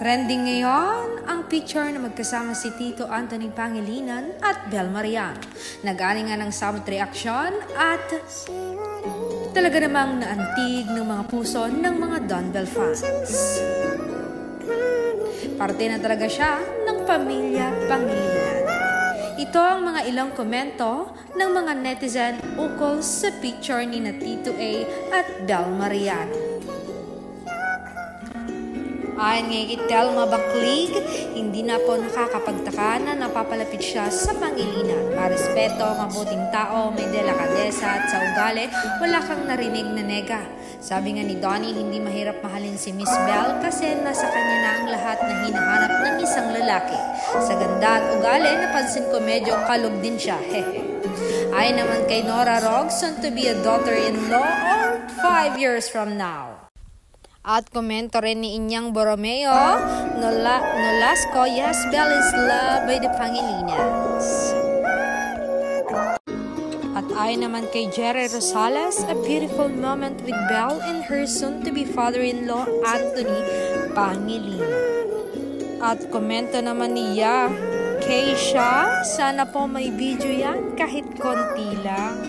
Trending ngayon ang picture na magkasama si Tito Anthony Pangilinan at Bel Marian. Nag-ani nga ng samot reaksyon at talaga namang naantig ng mga puso ng mga Don Bel fans. Parte na talaga siya ng pamilya Pangilinan. Ito ang mga ilang komento ng mga netizen ukol sa picture ni na Tito A at Bel Marian. Ayon nga kay Telma Baklig, hindi na po nakakapagtaka na napapalapit siya sa Pangilinan. Marespeto, mabuting tao, may delakadesa at sa ugali, wala kang narinig na nega. Sabi nga ni Donnie, hindi mahirap mahalin si Miss Bel kasi nasa kanya na ang lahat na hinahanap ng isang lalaki. Sa ganda at ugali, napansin ko medyo kalog din siya. Ayon naman kay Nora Rog, soon to be a daughter-in-law or 5 years from now. At komento rin ni Inyang Borromeo, Nolasco, yes, Bel is loved by the Pangilinans. At ayon naman kay Jerry Rosales, a beautiful moment with Bel and her soon-to-be father-in-law, Anthony Pangilinan. At komento naman niya, Keisha, sana po may video yan kahit konti lang.